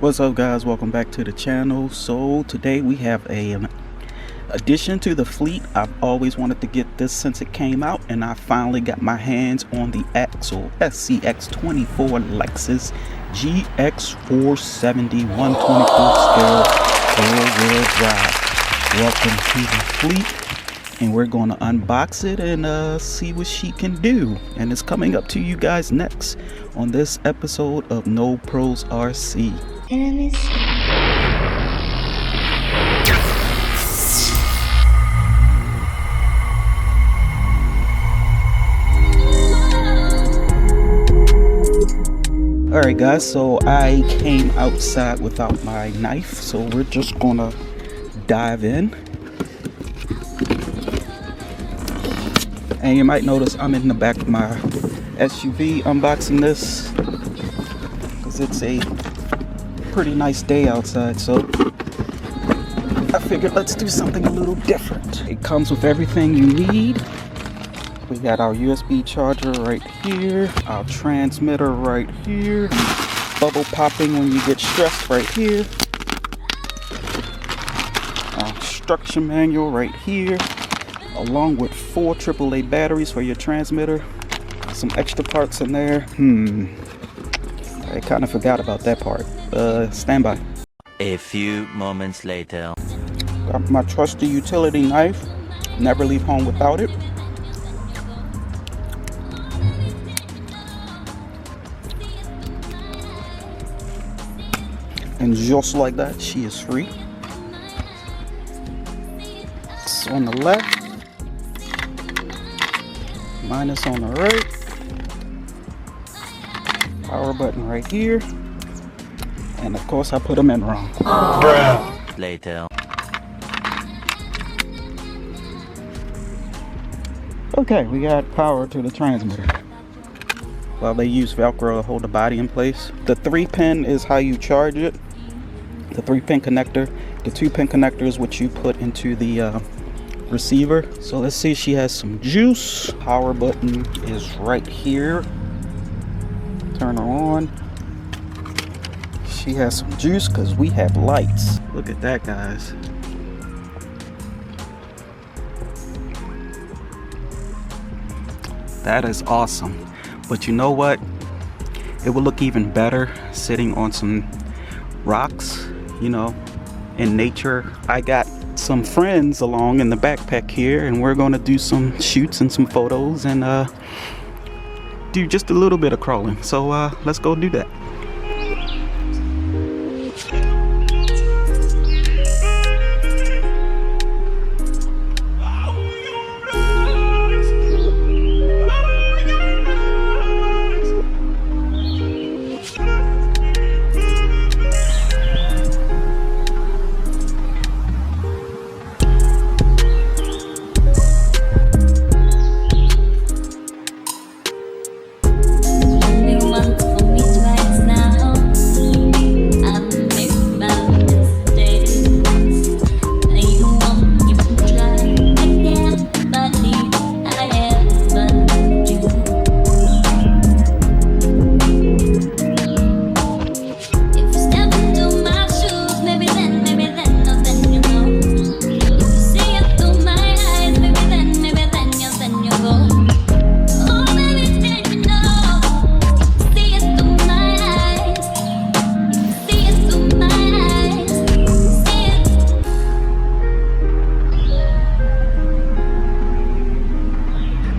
What's up, guys? Welcome back to the channel. So today we have an addition to the fleet. I've always wanted to get this since it came out, and I finally got my hands on the Axial SCX24 Lexus GX470 124 scale all-wheel drive. Welcome to the fleet, and we're going to unbox it and see what she can do. And it's coming up to you guys next on this episode of No Pros RC. Alright guys, so I came outside without my knife, so we're just gonna dive in. And you might notice I'm in the back of my SUV unboxing this because it's a pretty nice day outside, so I figured let's do something a little different. It comes with everything you need. We got our USB charger right here, our transmitter right here, bubble popping when you get stressed right here, our instruction manual right here, along with 4 AAA batteries for your transmitter, some extra parts in there. I kind of forgot about that part. Stand by. A few moments later. Got my trusty utility knife. Never leave home without it. And just like that, she is free. It's on the left. Mine is on the right. Power button right here. And of course I put them in wrong. Later. Okay, we got power to the transmitter. Well, they use Velcro to hold the body in place. The 3-pin is how you charge it. The 3-pin connector. The 2-pin connector is what you put into the receiver. So let's see, she has some juice. Power button is right here. Turn her on. She has some juice because we have lights. Look at that, guys. That is awesome. But you know what? It would look even better sitting on some rocks, you know, in nature. I got some friends along in the backpack here, and we're gonna do some shoots and some photos and do just a little bit of crawling. So let's go do that.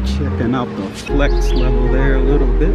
Checking out the flex level there a little bit.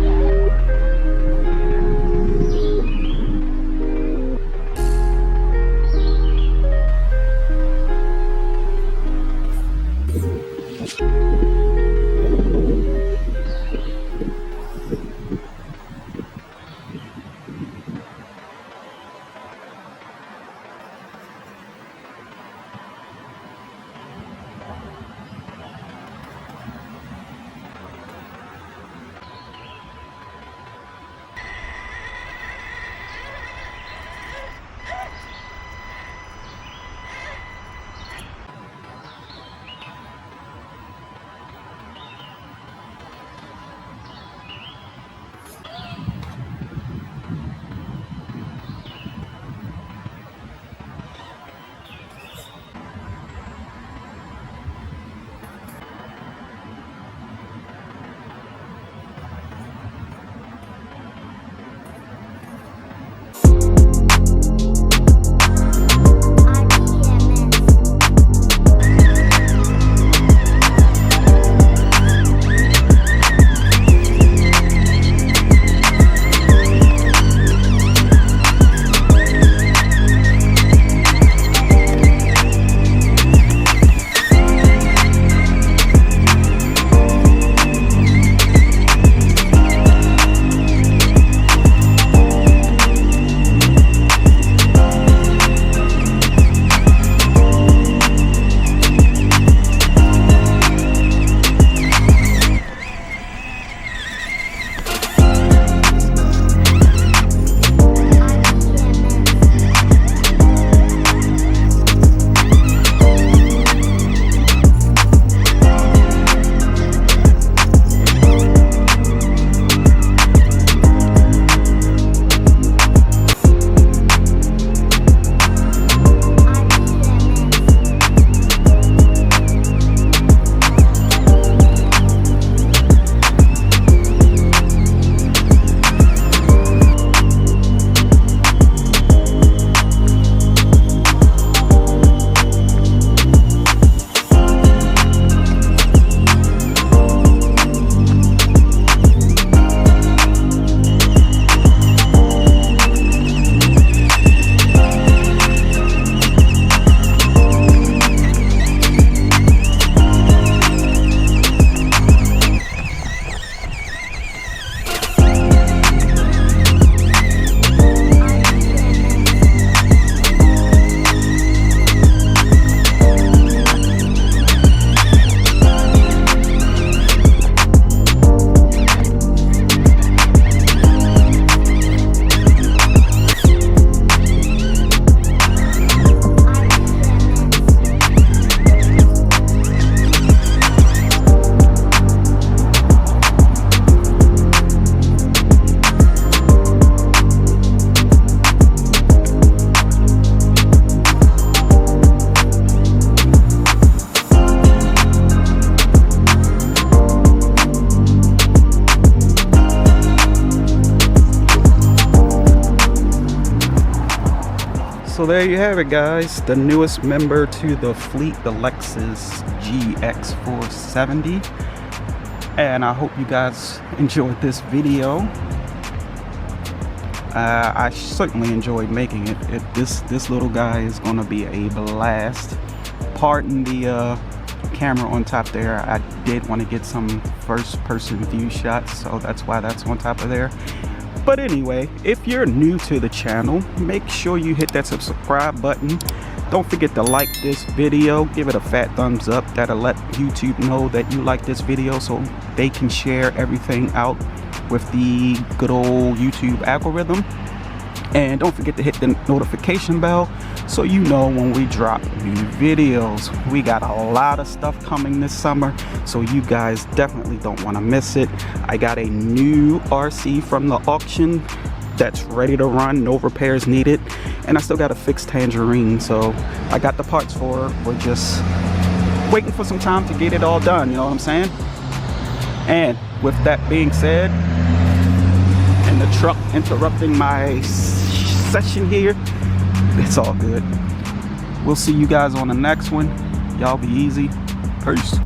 So there you have it, guys. The newest member to the fleet, the Lexus GX470. And I hope you guys enjoyed this video. I certainly enjoyed making it. This little guy is gonna be a blast. Pardon the camera on top there. I did want to get some first-person view shots, so that's why that's on top of there. But anyway, if you're new to the channel, make sure you hit that subscribe button. Don't forget to like this video, give it a fat thumbs up. That'll let YouTube know that you like this video so they can share everything out with the good old YouTube algorithm. And don't forget to hit the notification bell so you know when we drop new videos. We got a lot of stuff coming this summer, so you guys definitely don't want to miss it. I got a new RC from the auction that's ready to run, no repairs needed, and I still got a fixed Tangerine, so I got the parts for it. We're just waiting for some time to get it all done, you know what I'm saying? And with that being said, and the truck interrupting my session here, it's all good. We'll see you guys on the next one. Y'all be easy. Peace.